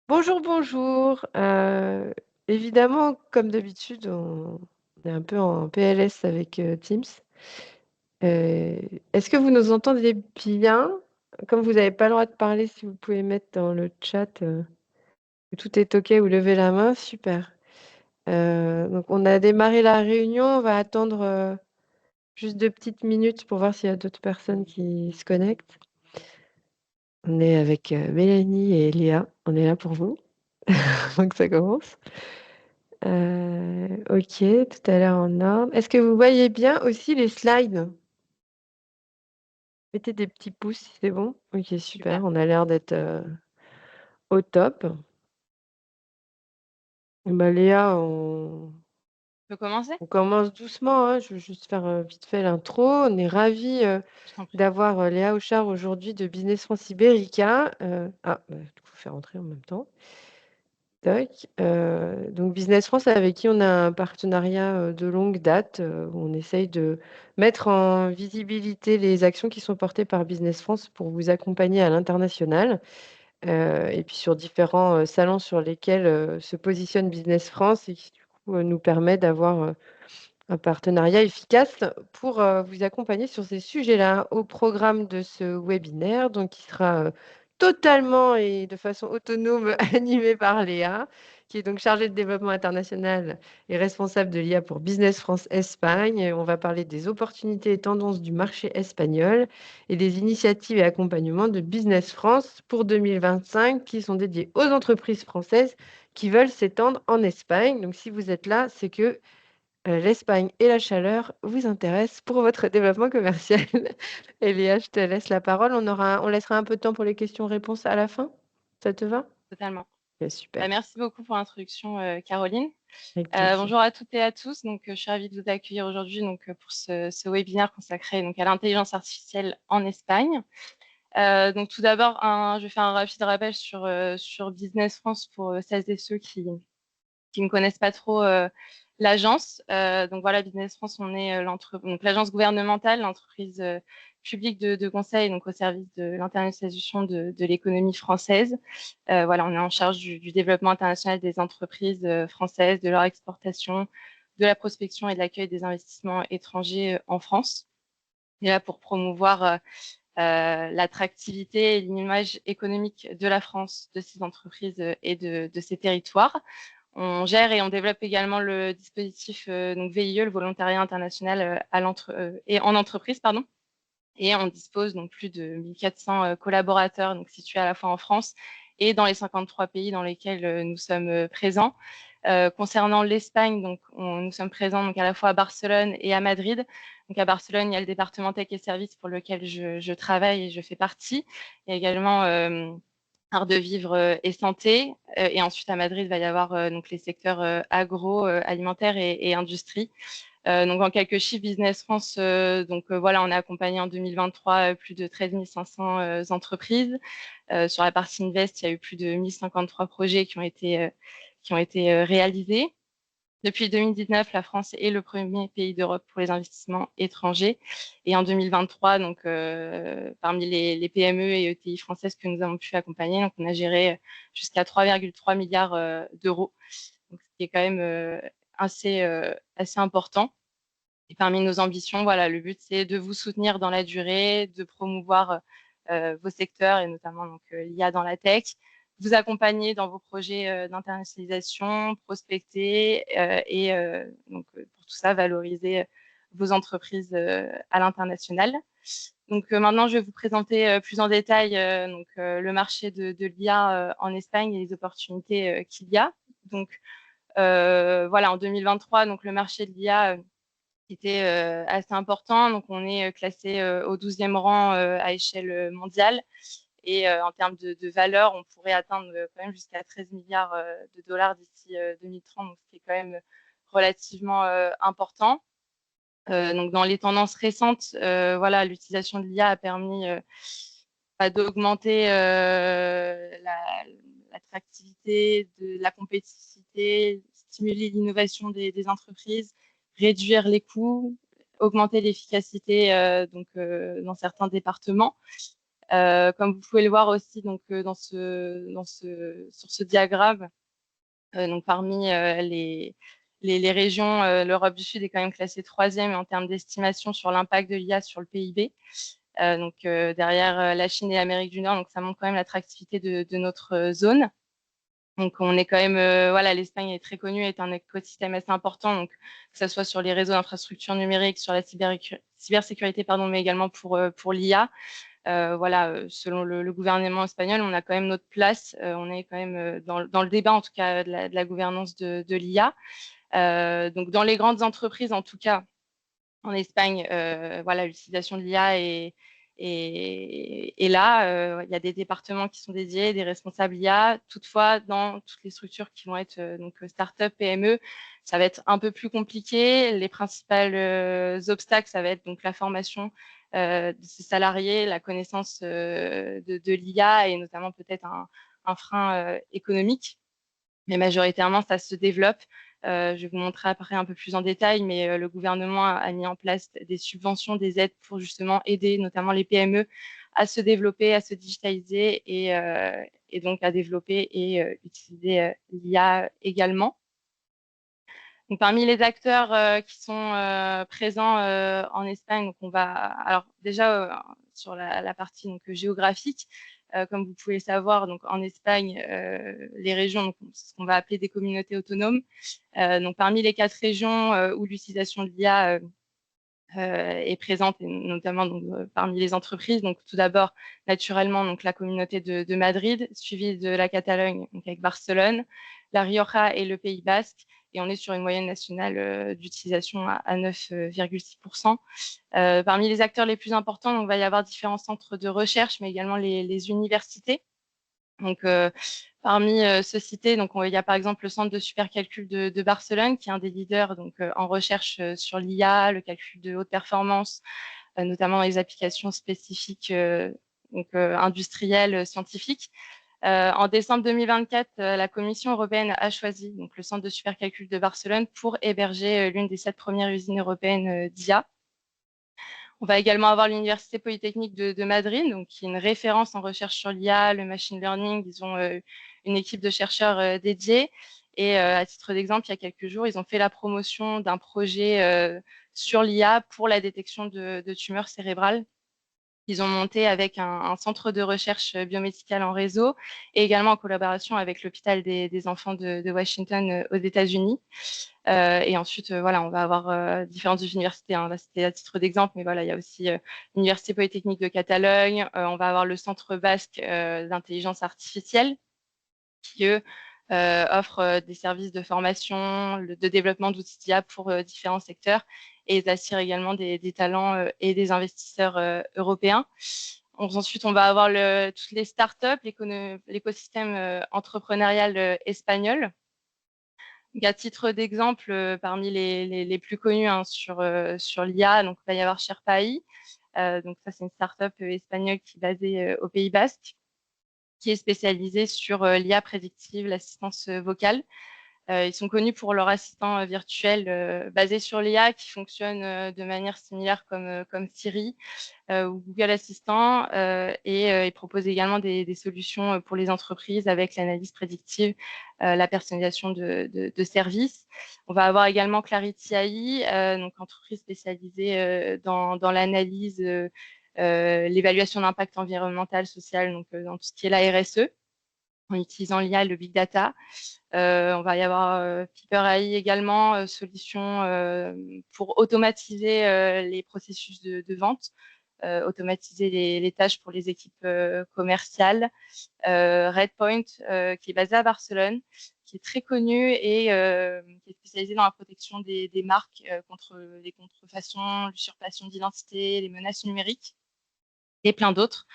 Bonjour, bonjour. Évidemment, comme d'habitude, on est un peu en PLS avec, Teams. Est-ce que vous nous entendez bien? Comme vous n'avez pas le droit de parler, si vous pouvez mettre dans le chat, que tout est OK ou lever la main, super. Donc on a démarré la réunion, on va attendre, juste 2 petites minutes pour voir s'il y a d'autres personnes qui se connectent. On est avec, Mélanie et Léa, on est là pour vous, avant que ça commence. OK, tout à l'heure en ordre. Est-ce que vous voyez bien aussi les slides? Mettez des petits pouces si c'est bon. OK, Super. super, on a l'air d'être, au top. Bah, Léa, On peut commencer? on commence doucement, hein. Je veux juste faire, vite fait l'intro. On est ravis, Je t'en prie. d'avoir, Léa Hauchard aujourd'hui de Business France Ibérica. Du coup, faire entrer en même temps. Tac, donc Business France avec qui on a un partenariat, de longue date, où on essaye de mettre en visibilité les actions qui sont portées par Business France pour vous accompagner à l'international, et puis sur différents, salons sur lesquels, se positionne Business France et qui du coup, nous permet d'avoir, un partenariat efficace pour, vous accompagner sur ces sujets-là. Au programme de ce webinaire, donc qui sera, totalement et de façon autonome animé par Léa, qui est donc chargée de développement international et responsable de l'IA pour Business France Espagne. On va parler des opportunités et tendances du marché espagnol et des initiatives et accompagnements de Business France pour 2025 qui sont dédiés aux entreprises françaises qui veulent s'étendre en Espagne. Donc si vous êtes là, c'est que l'Espagne et la chaleur vous intéressent pour votre développement commercial. Et Léa, je te laisse la parole. On laissera un peu de temps pour les questions-réponses à la fin? Ça te va? Totalement. OK, super, Merci beaucoup pour l'introduction, Caroline. avec plaisir. Bonjour à toutes et à tous. Donc, je suis ravie de vous accueillir aujourd'hui pour ce webinaire consacré donc à l'intelligence artificielle en Espagne. Donc tout d'abord, je vais faire un rapide rappel sur Business France pour, celles et ceux qui ne connaissent pas trop, l'agence. Donc voilà, Business France, on est, donc l'agence gouvernementale, l'entreprise, publique de conseil, donc au service de l'internationalisation de l'économie française. Voilà, on est en charge du développement international des entreprises, françaises, de leur exportation, de la prospection et de l'accueil des investissements étrangers, en France. Et là pour promouvoir, l'attractivité et l'image économique de la France, de ses entreprises, et de ses territoires. On gère et on développe également le dispositif donc VIE, le volontariat international et en entreprise, pardon. Et on dispose donc plus de 1400 collaborateurs donc situés à la fois en France et dans les 53 pays dans lesquels nous sommes présents. Concernant l'Espagne, donc nous sommes présents donc à la fois à Barcelone et à Madrid. Donc à Barcelone, il y a le département tech et services pour lequel je travaille et je fais partie. Il y a également art de vivre et santé. Et ensuite à Madrid, il va y avoir donc les secteurs agro, alimentaire et industrie. Donc en quelques chiffres, Business France, voilà, on a accompagné en 2023 plus de 13 500 entreprises. Sur la partie invest, il y a eu plus de 1053 projets qui ont été réalisés. Depuis 2019, la France est le premier pays d'Europe pour les investissements étrangers. Et en 2023, donc parmi les PME et ETI françaises que nous avons pu accompagner, donc on a géré jusqu'à 3,3 milliards d'euros, donc ce qui est quand même assez important. Et parmi nos ambitions, voilà, le but, c'est de vous soutenir dans la durée, de promouvoir vos secteurs et notamment donc l'IA dans la tech, vous accompagner dans vos projets d'internationalisation, prospecter pour tout ça, valoriser vos entreprises à l'international. Donc maintenant, je vais vous présenter plus en détail le marché de l'IA en Espagne et les opportunités qu'il y a. Donc voilà, en 2023, donc le marché de l'IA qui était assez important. Donc, on est classé au 12e rang à échelle mondiale. Et en termes de valeur, on pourrait atteindre quand même jusqu'à 13 milliards de dollars d'ici 2030, donc ce qui est quand même relativement important. Donc, dans les tendances récentes, voilà, l'utilisation de l'IA a permis d'augmenter l'attractivité, de la compétitivité, stimuler l'innovation des entreprises, réduire les coûts, augmenter l'efficacité dans certains départements. Comme vous pouvez le voir aussi donc, sur ce diagramme, donc parmi les régions, l'Europe du Sud est quand même classée 3e en termes d'estimation sur l'impact de l'IA sur le PIB. Donc derrière la Chine et l'Amérique du Nord, donc ça montre quand même l'attractivité de notre zone. Donc on est quand même, voilà, l'Espagne est très connue, est un écosystème assez important, donc que ça soit sur les réseaux d'infrastructures numériques, sur la cybersécurité, pardon, mais également pour l'IA. Voilà, selon le gouvernement espagnol, on a quand même notre place. On est quand même dans le débat, en tout cas, de la gouvernance de l'IA. Donc dans les grandes entreprises, en tout cas, en Espagne, voilà, l'utilisation de l'IA est là. Il y a des départements qui sont dédiés, des responsables IA. Toutefois, dans toutes les structures qui vont être donc start-up, PME, ça va être un peu plus compliqué. Les principaux obstacles, ça va être donc la formation de ces salariés, la connaissance de l'IA et notamment peut-être un frein économique. Mais majoritairement, ça se développe. Je vais vous montrer après un peu plus en détail, mais le gouvernement a mis en place des subventions, des aides pour justement aider notamment les PME à se développer, à se digitaliser et donc à développer et utiliser l'IA également. Donc, parmi les acteurs qui sont présents en Espagne, donc on va alors déjà sur la partie donc géographique, comme vous pouvez le savoir, donc en Espagne, les régions, donc, c'est ce qu'on va appeler des communautés autonomes. Donc parmi les 4 régions où l'utilisation de l'IA est présente, et notamment donc, parmi les entreprises. Donc tout d'abord, naturellement, donc la communauté de Madrid, suivie de la Catalogne, donc avec Barcelone, la Rioja et le Pays Basque. Et on est sur une moyenne nationale d'utilisation à 9,6%. Parmi les acteurs les plus importants, donc, il va y avoir différents centres de recherche, mais également les universités. Donc, parmi ceux cités, donc il y a par exemple le centre de supercalcul de Barcelone, qui est un des leaders donc en recherche sur l'IA, le calcul de haute performance, notamment dans les applications spécifiques donc industrielles, scientifiques. En décembre 2024, la Commission européenne a choisi donc le centre de supercalcul de Barcelone pour héberger l'une des 7 premières usines européennes d'IA. On va également avoir l'Université Polytechnique de Madrid, donc, qui est une référence en recherche sur l'IA, le machine learning. Ils ont une équipe de chercheurs dédiée. Et à titre d'exemple, il y a quelques jours, ils ont fait la promotion d'un projet sur l'IA pour la détection de tumeurs cérébrales. Ils ont monté avec un centre de recherche biomédicale en réseau et également en collaboration avec l'hôpital des enfants de Washington aux États-Unis. Et ensuite, voilà, on va avoir différentes universités. Hein. Là, c'était à titre d'exemple, mais voilà, il y a aussi l'Université Polytechnique de Catalogne. On va avoir le Centre basque d'intelligence artificielle qui, eux, offrent des services de formation, de développement d'outils d'IA pour différents secteurs. Et ils attirent également des talents et des investisseurs européens. Ensuite, on va avoir toutes les startups, l'écosystème entrepreneurial espagnol. Donc, à titre d'exemple, parmi les plus connus hein, sur l'IA, donc il va y avoir Sherpai. Donc ça, c'est une startup espagnole qui est basée au Pays Basque, qui est spécialisée sur l'IA prédictive, l'assistance vocale. Ils sont connus pour leur assistant virtuel basé sur l'IA qui fonctionne de manière similaire comme Siri ou Google Assistant. Et ils proposent également des solutions pour les entreprises avec l'analyse prédictive, la personnalisation de services. On va avoir également Clarity AI, donc entreprise spécialisée dans l'analyse, l'évaluation d'impact environnemental, social, donc dans tout ce qui est la RSE, en utilisant l'IA et le big data. On va y avoir Piper AI également, solution pour automatiser les processus de vente, automatiser les tâches pour les équipes commerciales. Redpoint, qui est basé à Barcelone, qui est très connu et qui est spécialisé dans la protection des marques contre les contrefaçons, l'usurpation d'identité, les menaces numériques et plein d'autres.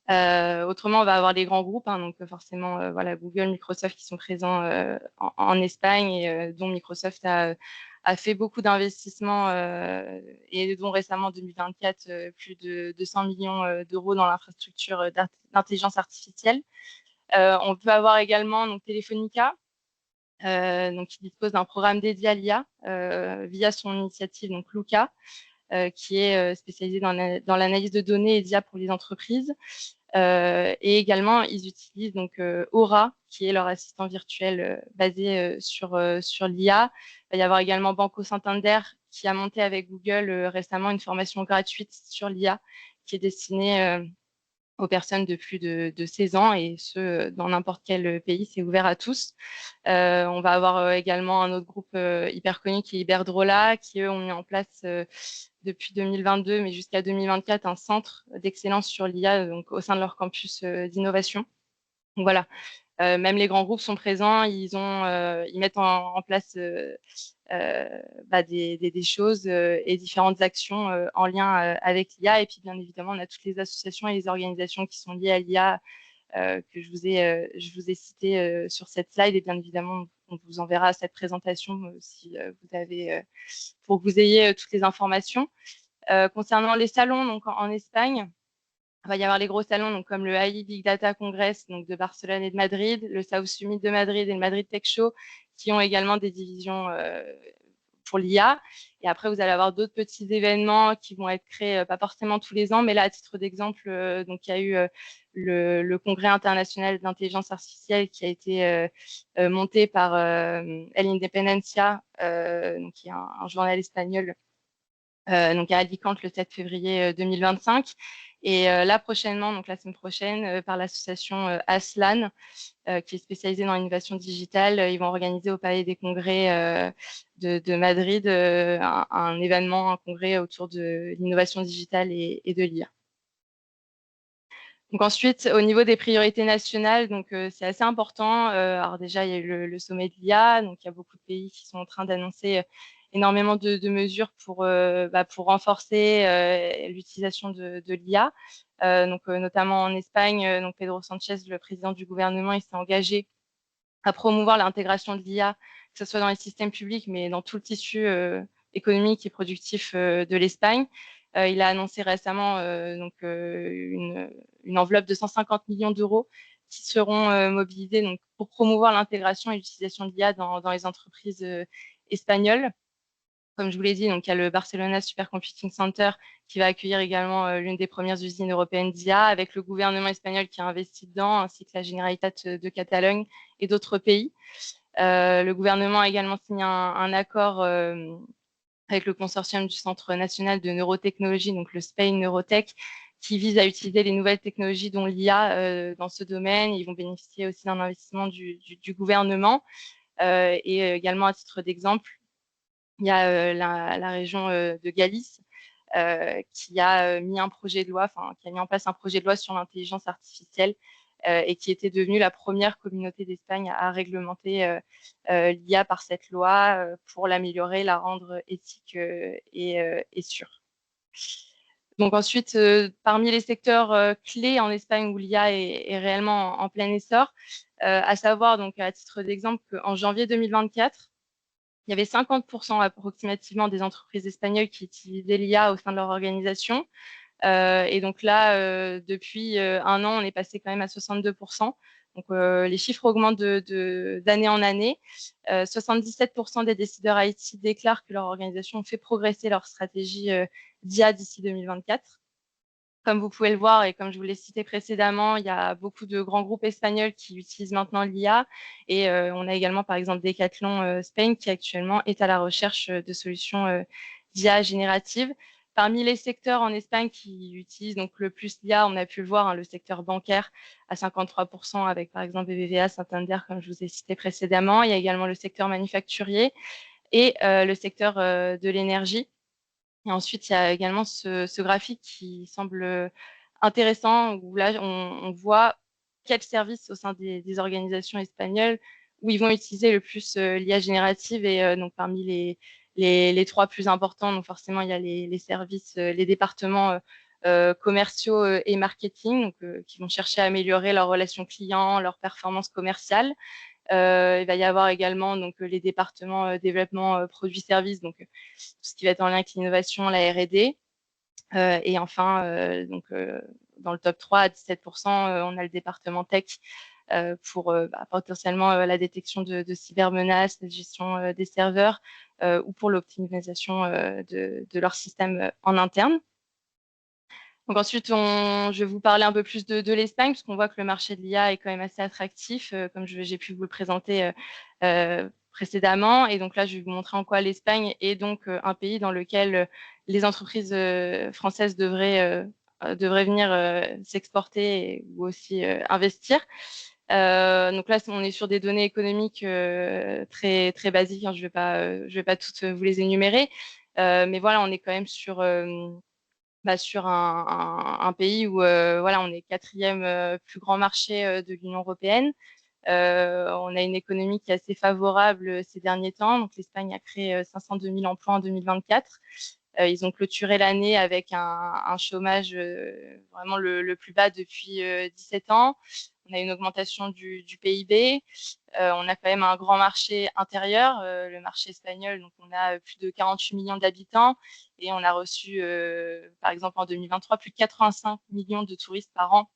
Autrement, on va avoir les grands groupes, hein, donc forcément, voilà, Google, Microsoft qui sont présents en Espagne et dont Microsoft a fait beaucoup d'investissements et dont récemment, en 2024, plus de 200 millions d'euros dans l'infrastructure d'intelligence artificielle. On peut avoir également donc, Telefonica, donc, qui dispose d'un programme dédié à l'IA via son initiative donc, Luca, qui est spécialisée dans l'analyse de données et d'IA pour les entreprises. Et également, ils utilisent donc Aura, qui est leur assistant virtuel basé sur l'IA. Il va y avoir également Banco Santander, qui a monté avec Google récemment une formation gratuite sur l'IA, qui est destinée aux personnes de plus de 16 ans, et ce, dans n'importe quel pays, c'est ouvert à tous. On va avoir également un autre groupe hyper connu qui est Iberdrola, qui eux ont mis en place depuis 2022, mais jusqu'à 2024, un centre d'excellence sur l'IA donc au sein de leur campus d'innovation. Donc voilà, même les grands groupes sont présents, ils mettent en place des choses et différentes actions en lien avec l'IA. Et puis bien évidemment, on a toutes les associations et les organisations qui sont liées à l'IA que je vous ai cité sur cette slide, et bien évidemment, on vous enverra cette présentation si vous avez, pour que vous ayez toutes les informations. Concernant les salons, donc en Espagne, il va y avoir les gros salons donc comme le AI Big Data Congress donc de Barcelone et de Madrid, le South Summit de Madrid et le Madrid Tech Show, qui ont également des divisions pour l'IA. Et après, vous allez avoir d'autres petits événements qui vont être créés, pas forcément tous les ans, mais là, à titre d'exemple, donc il y a eu le Congrès international d'intelligence artificielle qui a été monté par El Independencia, donc qui est un journal espagnol, donc à Alicante le 7 février 2025. Et là prochainement, donc la semaine prochaine, par l'association Aslan, qui est spécialisée dans l'innovation digitale, ils vont organiser au Palais des Congrès de Madrid un événement, un congrès autour de l'innovation digitale et de l'IA. Donc ensuite, au niveau des priorités nationales, donc c'est assez important. Alors déjà, il y a eu le sommet de l'IA, donc il y a beaucoup de pays qui sont en train d'annoncer énormément de mesures pour renforcer l'utilisation de l'IA. Donc notamment en Espagne, donc Pedro Sanchez, le président du gouvernement, il s'est engagé à promouvoir l'intégration de l'IA, que ce soit dans les systèmes publics, mais dans tout le tissu économique et productif de l'Espagne. Il a annoncé récemment une enveloppe de 150 millions d'euros qui seront mobilisés donc, pour promouvoir l'intégration et l'utilisation de l'IA dans les entreprises espagnoles. Comme je vous l'ai dit, donc il y a le Barcelona Supercomputing Center qui va accueillir également l'une des premières usines européennes d'IA, avec le gouvernement espagnol qui a investi dedans, ainsi que la Generalitat de Catalogne et d'autres pays. Le gouvernement a également signé un accord avec le consortium du Centre national de neurotechnologie, donc le Spain Neurotech, qui vise à utiliser les nouvelles technologies dont l'IA dans ce domaine. Ils vont bénéficier aussi d'un investissement du gouvernement. Et également, à titre d'exemple, il y a la région de Galice qui a mis un projet de loi, qui a mis en place un projet de loi sur l'intelligence artificielle et qui était devenue la première communauté d'Espagne à réglementer l'IA par cette loi pour l'améliorer, la rendre éthique et sûre. Donc ensuite, parmi les secteurs clés en Espagne où l'IA est réellement en plein essor, à savoir, donc à titre d'exemple, qu'en janvier 2024, il y avait 50% approximativement des entreprises espagnoles qui utilisaient l'IA au sein de leur organisation. Et donc là, depuis un an, on est passé quand même à 62%. Donc les chiffres augmentent d'année en année. 77% des décideurs IT déclarent que leur organisation fait progresser leur stratégie d'IA d'ici 2024. Comme vous pouvez le voir et comme je vous l'ai cité précédemment, il y a beaucoup de grands groupes espagnols qui utilisent maintenant l'IA. Et on a également, par exemple, Decathlon Spain qui actuellement est à la recherche de solutions d'IA générative. Parmi les secteurs en Espagne qui utilisent donc le plus l'IA, on a pu le voir, hein, le secteur bancaire à 53% avec, par exemple, BBVA, Santander, comme je vous ai cité précédemment. Il y a également le secteur manufacturier et le secteur de l'énergie. Et ensuite, il y a également ce graphique qui semble intéressant, où là, on voit quels services au sein des organisations espagnoles où ils vont utiliser le plus l'IA générative. Et donc, parmi les trois plus importants, donc forcément, il y a les services, les départements commerciaux et marketing, donc, qui vont chercher à améliorer leurs relations clients, leur performance commerciale. Il va y avoir également donc les départements développement produits-services, donc tout ce qui va être en lien avec l'innovation, la R&D. Et enfin, dans le top 3 à 17%, on a le département tech pour potentiellement la détection de cybermenaces, la gestion des serveurs ou pour l'optimisation de leur système en interne. Donc ensuite, je vais vous parler un peu plus de l'Espagne, parce qu'on voit que le marché de l'IA est quand même assez attractif, comme j'ai pu vous le présenter précédemment. Et donc là, je vais vous montrer en quoi l'Espagne est donc un pays dans lequel les entreprises françaises devraient venir s'exporter ou aussi investir. Donc là, on est sur des données économiques très très basiques, hein. Je vais pas toutes vous les énumérer, mais voilà, on est quand même sur sur un pays où voilà, on est quatrième plus grand marché de l'Union européenne. On a une économie qui est assez favorable ces derniers temps. Donc l'Espagne a créé 502 000 emplois en 2024. Ils ont clôturé l'année avec un chômage vraiment le plus bas depuis 17 ans. On a une augmentation du PIB. On a quand même un grand marché intérieur, le marché espagnol. Donc, on a plus de 48 millions d'habitants et on a reçu, par exemple, en 2023, plus de 85 millions de touristes par an.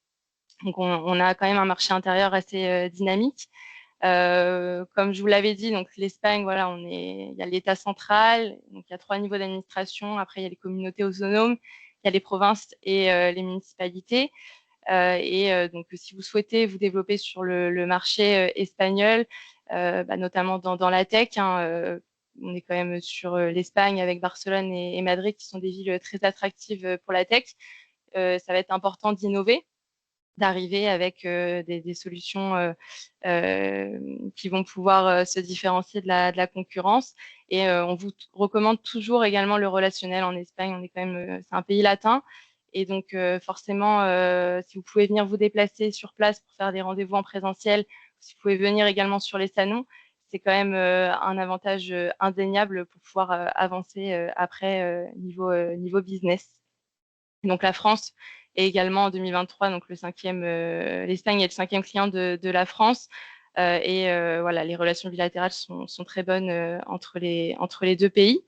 Donc, on a quand même un marché intérieur assez dynamique. Comme je vous l'avais dit, donc l'Espagne, voilà, il y a l'État central, donc il y a 3 niveaux d'administration. Après, il y a les communautés autonomes, il y a les provinces et les municipalités. Donc, si vous souhaitez vous développer sur le marché espagnol, notamment dans la tech, hein, on est quand même sur l'Espagne avec Barcelone et Madrid, qui sont des villes très attractives pour la tech. Ça va être important d'innover, d'arriver avec des solutions qui vont pouvoir se différencier de la concurrence. Et on vous recommande toujours également le relationnel en Espagne. On est quand même, c'est un pays latin. Et donc, forcément, si vous pouvez venir vous déplacer sur place pour faire des rendez-vous en présentiel, si vous pouvez venir également sur les salons, c'est quand même un avantage indéniable pour pouvoir avancer après niveau business. Donc la France est également en 2023, donc l'Espagne est le 5e client de la France. Voilà, les relations bilatérales sont très bonnes entre les deux pays.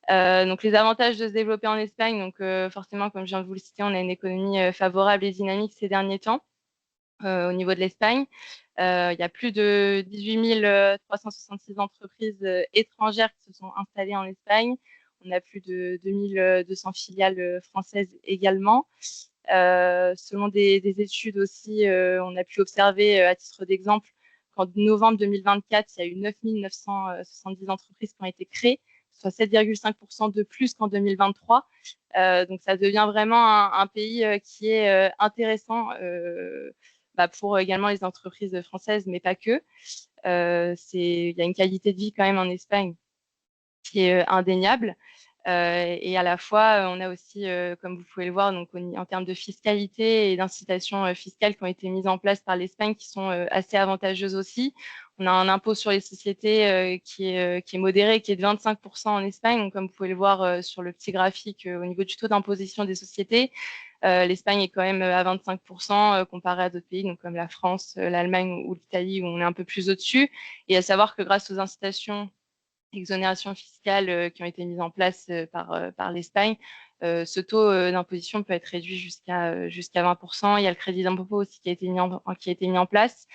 Donc les avantages de se développer en Espagne, donc forcément, comme je viens de vous le citer, on a une économie favorable et dynamique ces derniers temps au niveau de l'Espagne. Il y a plus de 18 366 entreprises étrangères qui se sont installées en Espagne. On a plus de 2200 filiales françaises également. Selon des études aussi, on a pu observer, à titre d'exemple, qu'en novembre 2024, il y a eu 9 970 entreprises qui ont été créées, soit 7,5% de plus qu'en 2023. Donc, ça devient vraiment un pays qui est intéressant pour également les entreprises françaises, mais pas que. Il y a une qualité de vie quand même en Espagne qui est indéniable. Et à la fois, on a aussi, comme vous pouvez le voir, donc en termes de fiscalité et d'incitations fiscales qui ont été mises en place par l'Espagne, qui sont assez avantageuses aussi. On a un impôt sur les sociétés qui est modéré, qui est de 25% en Espagne. Donc, comme vous pouvez le voir sur le petit graphique au niveau du taux d'imposition des sociétés, l'Espagne est quand même à 25% comparé à d'autres pays, donc comme la France, l'Allemagne ou l'Italie, où on est un peu plus au-dessus. Et à savoir que grâce aux incitations exonérations fiscales qui ont été mises en place par l'Espagne, ce taux d'imposition peut être réduit jusqu'à 20%. Il y a le crédit d'impôt aussi qui a été mis en place.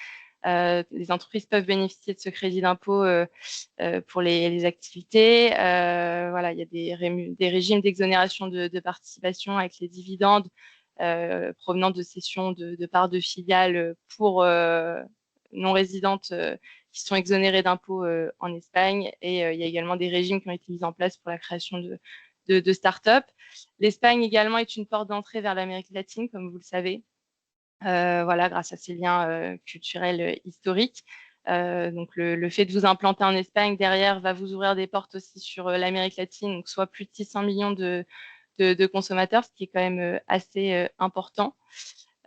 Les entreprises peuvent bénéficier de ce crédit d'impôt pour les activités. Voilà, il y a des régimes d'exonération de participation avec les dividendes provenant de cessions de parts de filiales pour non résidentes qui sont exonérées d'impôts en Espagne. Et il y a également des régimes qui ont été mis en place pour la création de start-up. L'Espagne également est une porte d'entrée vers l'Amérique latine, comme vous le savez. Voilà, grâce à ces liens culturels historiques. Donc le fait de vous implanter en Espagne derrière va vous ouvrir des portes aussi sur l'Amérique latine, donc soit plus de 600 millions de consommateurs, ce qui est quand même assez important.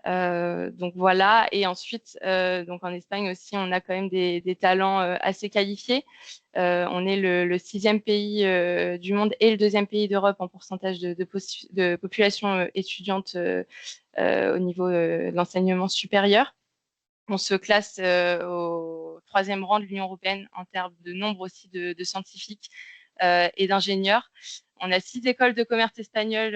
Donc voilà, et ensuite, donc en Espagne aussi, on a quand même des talents assez qualifiés. On est le 6e pays du monde et le 2e pays d'Europe en pourcentage de population étudiante au niveau de l'enseignement supérieur. On se classe au 3e rang de l'Union européenne en termes de nombre aussi de scientifiques et d'ingénieurs. On a 6 écoles de commerce espagnoles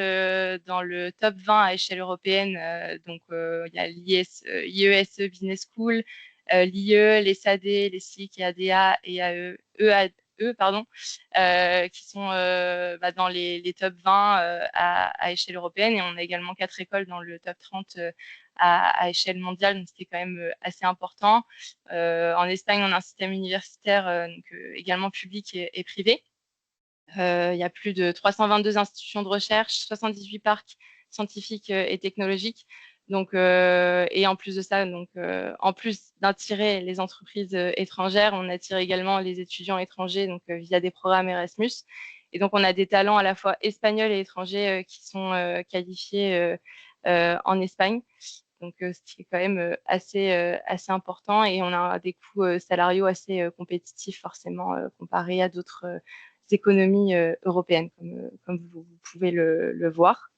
dans le top 20 à échelle européenne. Donc, il y a l'IESE Business School, l'IE, l'ESAD, l'ESIC, EADA, EAE, pardon, qui sont dans les top 20 à échelle européenne. Et on a également 4 écoles dans le top 30 à échelle mondiale, donc c'était quand même assez important. En Espagne, on a un système universitaire donc, également public et privé. Il y a plus de 322 institutions de recherche, 78 parcs scientifiques et technologiques. Donc, et en plus de ça, donc, en plus d'attirer les entreprises étrangères, on attire également les étudiants étrangers donc, via des programmes Erasmus. Et donc, on a des talents à la fois espagnols et étrangers qui sont qualifiés en Espagne. Donc, ce qui est quand même assez important. Et on a des coûts salariaux assez compétitifs, forcément, comparés à d'autres économies européennes, comme vous pouvez le voir.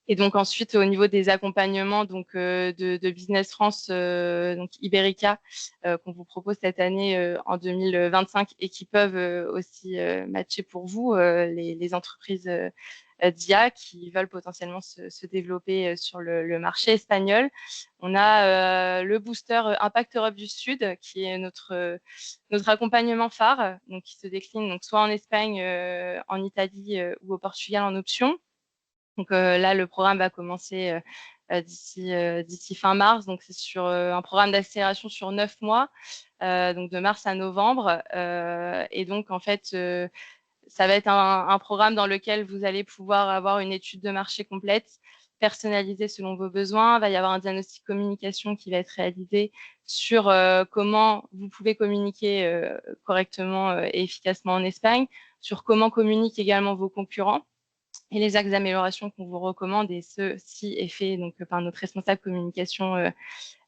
Et donc ensuite, au niveau des accompagnements donc, de Business France, donc Ibérica, qu'on vous propose cette année en 2025 et qui peuvent aussi matcher pour vous, les entreprises d'IA qui veulent potentiellement se développer sur le marché espagnol. On a le booster Impact Europe du Sud, qui est notre accompagnement phare, donc qui se décline donc, soit en Espagne, en Italie ou au Portugal en option. Donc là, le programme va commencer d'ici fin mars. Donc c'est sur un programme d'accélération sur 9 mois, donc de mars à novembre. Et donc en fait, ça va être un programme dans lequel vous allez pouvoir avoir une étude de marché complète, personnalisée selon vos besoins. Il va y avoir un diagnostic communication qui va être réalisé sur comment vous pouvez communiquer correctement et efficacement en Espagne, sur comment communiquent également vos concurrents et les axes d'amélioration qu'on vous recommande, et ceci est fait donc, par notre responsable communication,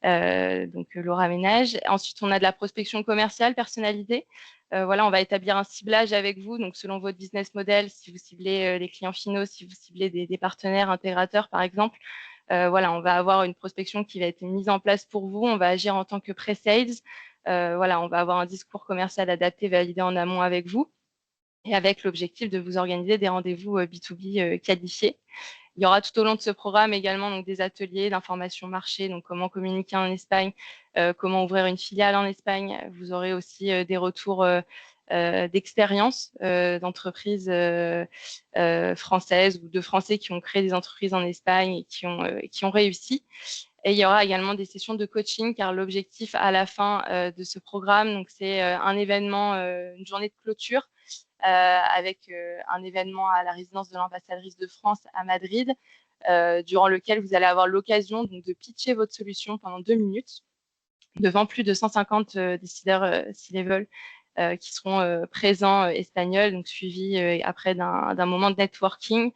donc Laura Ménage. Ensuite, on a de la prospection commerciale personnalisée. Voilà, on va établir un ciblage avec vous, donc selon votre business model, si vous ciblez les clients finaux, si vous ciblez des partenaires intégrateurs, par exemple. Voilà, on va avoir une prospection qui va être mise en place pour vous. On va agir en tant que pre-sales. Voilà, on va avoir un discours commercial adapté, validé en amont avec vous, et avec l'objectif de vous organiser des rendez-vous B2B qualifiés. Il y aura tout au long de ce programme également donc, des ateliers d'information marché, donc comment communiquer en Espagne, comment ouvrir une filiale en Espagne. Vous aurez aussi des retours d'expérience d'entreprises françaises ou de Français qui ont créé des entreprises en Espagne et qui ont réussi. Et il y aura également des sessions de coaching, car l'objectif à la fin de ce programme, donc c'est un événement, une journée de clôture, avec un événement à la résidence de l'ambassadrice de France à Madrid, durant lequel vous allez avoir l'occasion de pitcher votre solution pendant 2 minutes devant plus de 150 décideurs C-level qui seront présents espagnols, donc suivis après d'un moment de networking,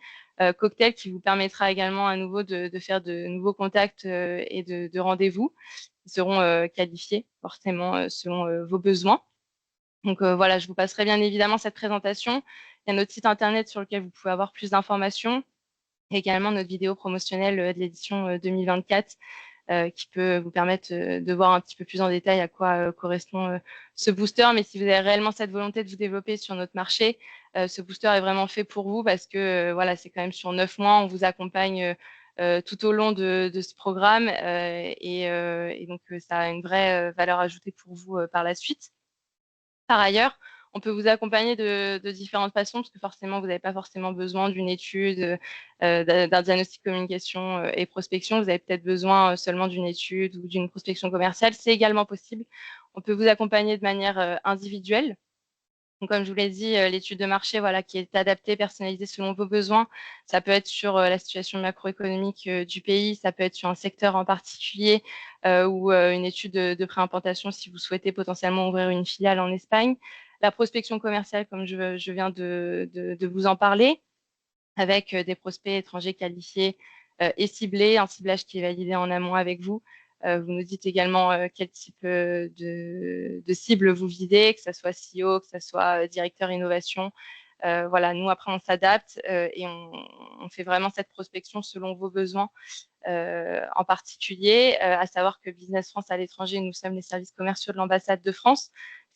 cocktail qui vous permettra également à nouveau de faire de nouveaux contacts et de rendez-vous qui seront qualifiés forcément selon vos besoins. Donc voilà, je vous passerai bien évidemment cette présentation. Il y a notre site internet sur lequel vous pouvez avoir plus d'informations, également notre vidéo promotionnelle de l'édition 2024 qui peut vous permettre de voir un petit peu plus en détail à quoi correspond ce booster. Mais si vous avez réellement cette volonté de vous développer sur notre marché, ce booster est vraiment fait pour vous, parce que voilà, c'est quand même sur 9 mois, on vous accompagne tout au long de ce programme et donc ça a une vraie valeur ajoutée pour vous par la suite. Par ailleurs, on peut vous accompagner de différentes façons, parce que forcément, vous n'avez pas forcément besoin d'une étude, d'un diagnostic communication et prospection. Vous avez peut-être besoin seulement d'une étude ou d'une prospection commerciale. C'est également possible. On peut vous accompagner de manière individuelle. Donc, comme je vous l'ai dit, l'étude de marché, voilà, qui est adaptée, personnalisée selon vos besoins. Ça peut être sur la situation macroéconomique du pays, ça peut être sur un secteur en particulier ou une étude de préimplantation si vous souhaitez potentiellement ouvrir une filiale en Espagne. La prospection commerciale, comme je viens de vous en parler, avec des prospects étrangers qualifiés et ciblés, un ciblage qui est validé en amont avec vous. Vous nous dites également quel type de cible vous visez, que ce soit CEO, que ce soit directeur innovation. Voilà, nous, après, on s'adapte et on fait vraiment cette prospection selon vos besoins en particulier, à savoir que Business France à l'étranger, nous sommes les services commerciaux de l'ambassade de France,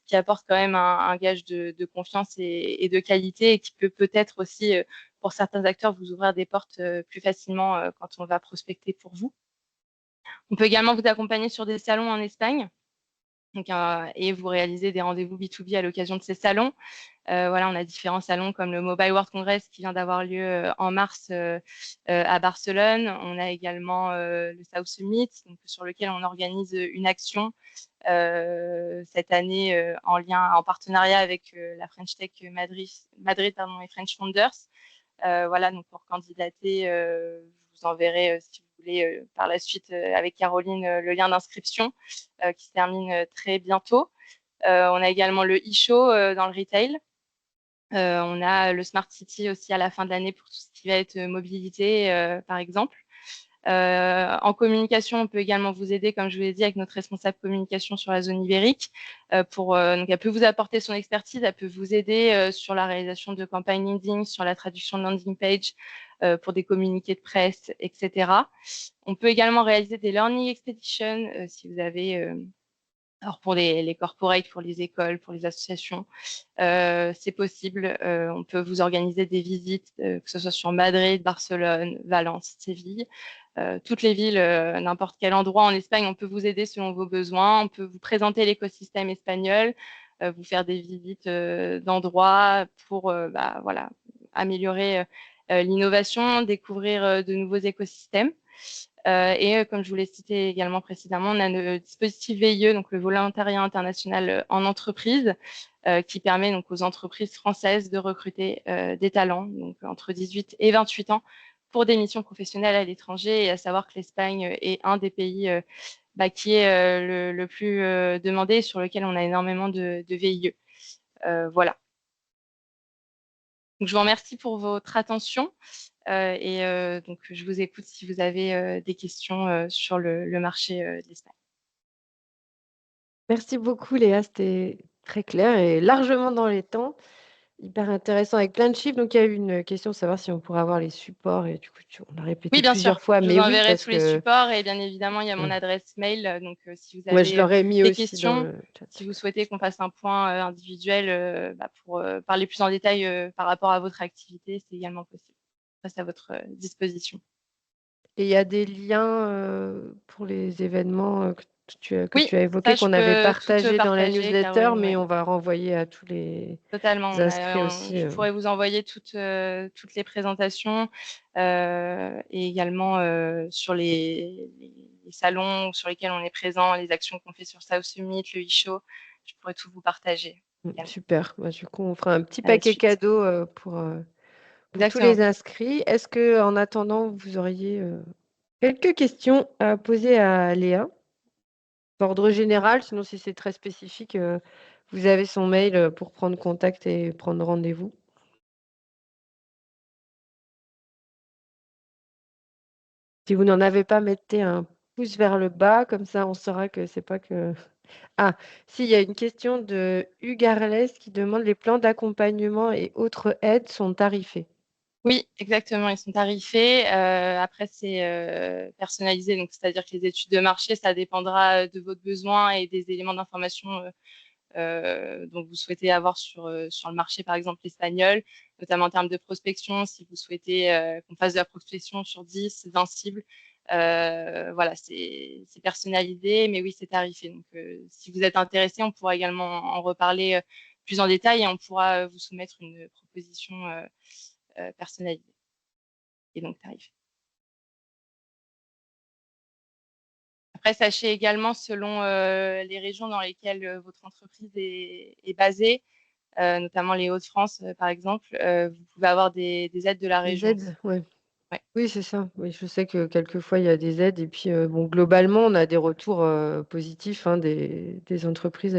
qui apporte quand même un gage de confiance et de qualité, et qui peut-être aussi, pour certains acteurs, vous ouvrir des portes plus facilement quand on va prospecter pour vous. On peut également vous accompagner sur des salons en Espagne. Donc, et vous réalisez des rendez-vous B2B à l'occasion de ces salons. Voilà, on a différents salons comme le Mobile World Congress qui vient d'avoir lieu en mars à Barcelone. On a également le South Summit, donc, sur lequel on organise une action cette année en partenariat avec la French Tech Madrid et French Founders. Voilà, donc pour candidater, je vous enverrai, si vous voulez, par la suite avec Caroline, le lien d'inscription qui se termine très bientôt. On a également le e-show dans le retail. On a le Smart City aussi à la fin de l'année pour tout ce qui va être mobilité, par exemple. En communication, on peut également vous aider, comme je vous l'ai dit, avec notre responsable communication sur la zone ibérique. Donc, elle peut vous apporter son expertise, elle peut vous aider sur la réalisation de campagnes LinkedIn, sur la traduction de landing page, pour des communiqués de presse, etc. On peut également réaliser des learning expeditions si vous avez alors pour les corporates, pour les écoles, pour les associations, c'est possible. On peut vous organiser des visites, que ce soit sur Madrid, Barcelone, Valence, Séville. Toutes les villes, n'importe quel endroit en Espagne, on peut vous aider selon vos besoins. On peut vous présenter l'écosystème espagnol, vous faire des visites d'endroits pour voilà, améliorer l'innovation, découvrir de nouveaux écosystèmes. Et comme je vous l'ai cité également précédemment, on a le dispositif VIE, donc le volontariat international en entreprise, qui permet donc aux entreprises françaises de recruter des talents, donc entre 18 et 28 ans, pour des missions professionnelles à l'étranger. Et à savoir que l'Espagne est un des pays qui est le plus demandé, sur lequel on a énormément de VIE. Voilà. Donc, je vous remercie pour votre attention. Donc, je vous écoute si vous avez des questions sur le marché de l'Espagne. Merci beaucoup Léa, c'était très clair et largement dans les temps. Hyper intéressant avec plein de chiffres. Donc il y a eu une question de savoir si on pourrait avoir les supports et du coup on l'a Oui, répété bien plusieurs sûr. fois, Je vous mais oui, enverrai parce tous les que supports et bien évidemment, il y a mon adresse mail. Donc, si vous moi je avez l'aurais mis des aussi dans questions, le chat. si vous souhaitez qu'on fasse un point individuel pour parler plus en détail par rapport à votre activité, c'est également possible. Je reste à votre disposition. Et il y a des liens pour les événements que Oui, tu as évoqués, ça, je qu'on avait peux tout partagé dans la partager, newsletter, Caroline, mais ouais. on va renvoyer à tous les Totalement. inscrits aussi. Je pourrais vous envoyer toutes les présentations et également sur les salons sur lesquels on est présent, les actions qu'on fait sur South Summit, le e-show. Je pourrais tout vous partager également Super. Bah, du coup, on fera un petit à la paquet suite. cadeau pour tous Exactement. les inscrits. Est-ce que, en attendant, vous auriez quelques questions à poser à Léa, d'ordre général, sinon si c'est très spécifique, vous avez son mail pour prendre contact et prendre rendez-vous. Si vous n'en avez pas, mettez un pouce vers le bas, comme ça on saura que c'est pas que. Ah, si, il y a une question de Hugues Arlès qui demande les plans d'accompagnement et autres aides sont tarifés. Oui, exactement, ils sont tarifés. Après, c'est personnalisé, donc c'est-à-dire que les études de marché, ça dépendra de votre besoin et des éléments d'information dont vous souhaitez avoir sur le marché, par exemple espagnol, notamment en termes de prospection, si vous souhaitez qu'on fasse de la prospection sur 10, 20 cibles. Voilà, c'est personnalisé, mais oui, c'est tarifé. Donc, si vous êtes intéressé, on pourra également en reparler plus en détail et on pourra vous soumettre une proposition personnalisée et donc tarifée. Après, sachez également, selon les régions dans lesquelles votre entreprise est basée, notamment les Hauts-de-France, par exemple, vous pouvez avoir des aides de la Les région aussi. aides, ouais. Ouais. Oui, c'est ça. Oui, je sais que quelquefois il y a des aides et puis bon, globalement, on a des retours positifs hein, des entreprises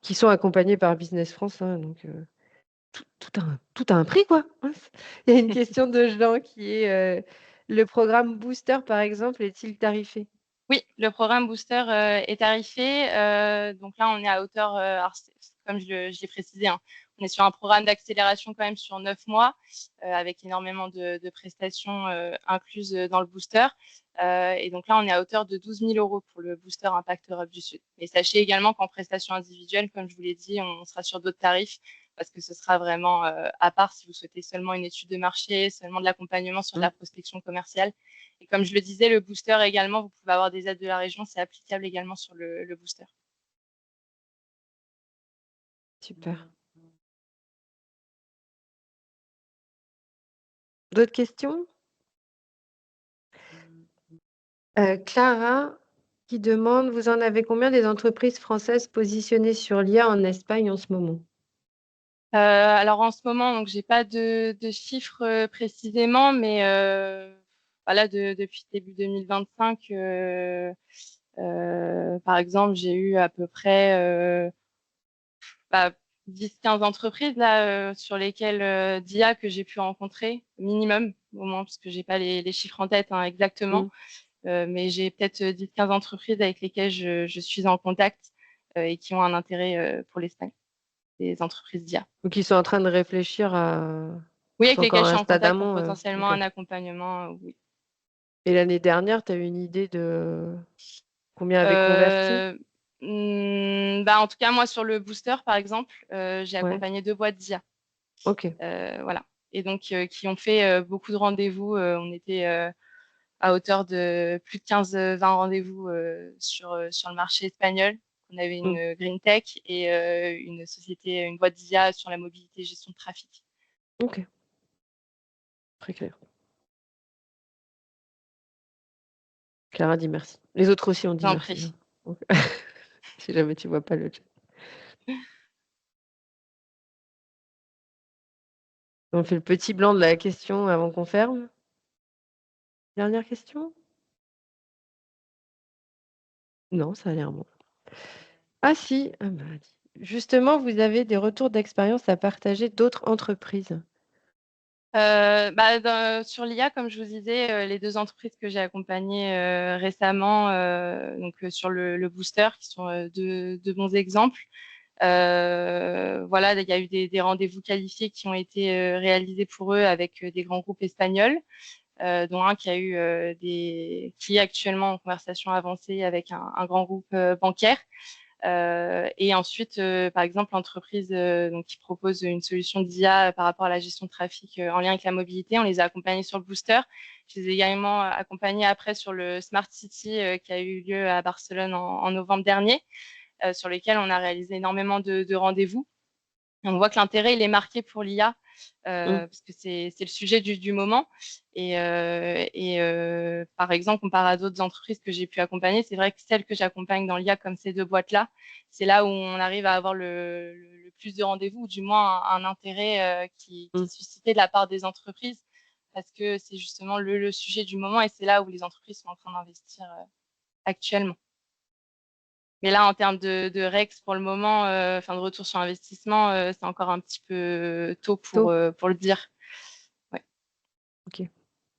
qui sont accompagnées par Business France. Hein, donc tout a un prix, quoi. Mince. Il y a une question de Jean qui est le programme Booster, par exemple, est-il tarifé? Oui, le programme Booster est tarifé. Donc là, on est à hauteur, comme je l'ai précisé, hein, on est sur un programme d'accélération quand même sur 9 mois, avec énormément de prestations incluses dans le booster. Et donc là, on est à hauteur de 12 000 € pour le booster Impact Europe du Sud. Mais sachez également qu'en prestations individuelles, comme je vous l'ai dit, on sera sur d'autres tarifs parce que ce sera vraiment à part si vous souhaitez seulement une étude de marché, seulement de l'accompagnement sur de la prospection commerciale. Et comme je le disais, le booster également, vous pouvez avoir des aides de la région, c'est applicable également sur le booster. Super. D'autres questions? Clara qui demande: «Vous en avez combien des entreprises françaises positionnées sur l'IA en Espagne en ce moment?» Alors en ce moment, donc j'ai pas de chiffres, précisément, mais voilà, depuis début 2025, par exemple, j'ai eu à peu près, bah, 10-15 entreprises là, sur lesquelles, d'IA que j'ai pu rencontrer, minimum, au moins, parce que j'ai pas les chiffres en tête, hein, exactement. Mais j'ai peut-être 10-15 entreprises avec lesquelles je suis en contact, et qui ont un intérêt, pour l'Espagne, des entreprises d'IA. Donc ils sont en train de réfléchir à Oui, avec c'est lesquelles encore je suis un en stade contact pour amont, potentiellement OK. un accompagnement, oui. Et l'année dernière, tu as eu une idée de combien avaient converti? Bah, en tout cas, moi, sur le booster, par exemple, j'ai Ouais, accompagné 2 boîtes d'IA. OK. Voilà, et donc qui ont fait, beaucoup de rendez-vous. On était, à hauteur de plus de 15-20 rendez-vous, sur le marché espagnol. On avait Mmh. une green tech et une société, une boîte d'IA sur la mobilité et gestion de trafic. OK. Très clair. Clara dit merci. Les autres aussi ont Je dit vous en merci, hein. prie. Donc si jamais tu vois pas le chat. On fait le petit blanc de la question avant qu'on ferme. Dernière question? Non, ça a l'air bon. Ah si, ah bah, justement, vous avez des retours d'expérience à partager d'autres entreprises? Bah, sur l'IA, comme je vous disais, les 2 entreprises que j'ai accompagnées, récemment, donc sur le booster, qui sont, 2 bons exemples. Voilà, il y a eu des rendez-vous qualifiés qui ont été, réalisés pour eux avec, des grands groupes espagnols, dont un qui est actuellement en conversation avancée avec un grand groupe, bancaire. Et ensuite, par exemple, l'entreprise, donc qui propose une solution d'IA par rapport à la gestion de trafic, en lien avec la mobilité, on les a accompagnés sur le booster. Je les ai également accompagnés après sur le Smart City, qui a eu lieu à Barcelone en novembre dernier, sur lequel on a réalisé énormément de rendez-vous. On voit que l'intérêt, il est marqué pour l'IA, Mmh. parce que c'est le sujet du moment. Par exemple, comparé à d'autres entreprises que j'ai pu accompagner, c'est vrai que celles que j'accompagne dans l'IA, comme ces 2 boîtes-là, c'est là où on arrive à avoir le plus de rendez-vous, ou du moins un intérêt, qui Mmh. est suscité de la part des entreprises, parce que c'est justement le sujet du moment, et c'est là où les entreprises sont en train d'investir, actuellement. Mais là, en termes de REX, pour le moment, enfin de retour sur investissement, c'est encore un petit peu tôt pour Tôt? le dire. Ouais. OK.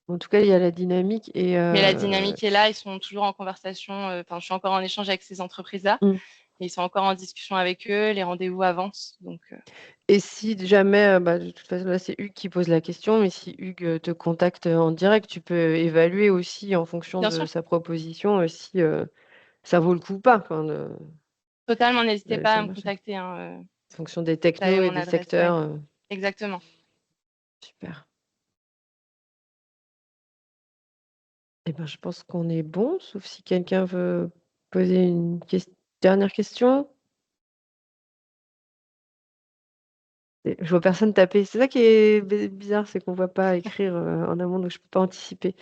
En tout cas, il y a la dynamique et Mais la dynamique est là, ils sont toujours en conversation, enfin, je suis encore en échange avec ces entreprises-là, mmh. et ils sont encore en discussion avec eux, les rendez-vous avancent, donc Et si jamais, bah, de toute façon, là, c'est Hugues qui pose la question, mais si Hugues, te contacte, en direct, tu peux évaluer aussi en fonction bien de sûr, sa proposition, si, ça vaut le coup ou pas, enfin totalement, n'hésitez pas ça à me marche. contacter, hein, En fonction des vous avez technos et mon des adresse secteurs, mail. Exactement. super. Et ben, je pense qu'on est bon, sauf si quelqu'un veut poser une dernière question? Et je vois personne taper. C'est ça qui est bizarre, c'est qu'on voit pas écrire, en amont, donc je peux pas anticiper.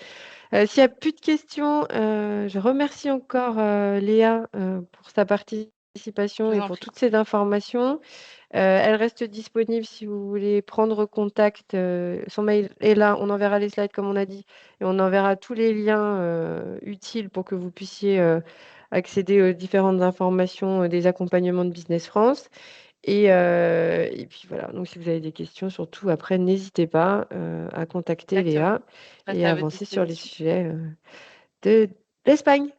S'il y a plus de questions, je remercie encore, Léa, pour sa participation Je et vous en pour prie. toutes ces informations. Elle reste disponible si vous voulez prendre contact, son mail est là, on enverra les slides comme on a dit et on enverra tous les liens, utiles pour que vous puissiez, accéder aux différentes informations, des accompagnements de Business France et puis voilà, donc si vous avez des questions, surtout après, n'hésitez pas, à contacter Exactement. Léa Je reste et à à votre avancer sur les disposition. sujets, de l'Espagne.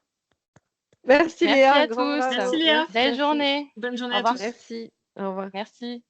Merci Merci Léa, un à grand tous. Merci bravo. Léa. Merci, Belle merci. journée. Bonne journée Au à revoir. tous. Merci. Au revoir. Merci.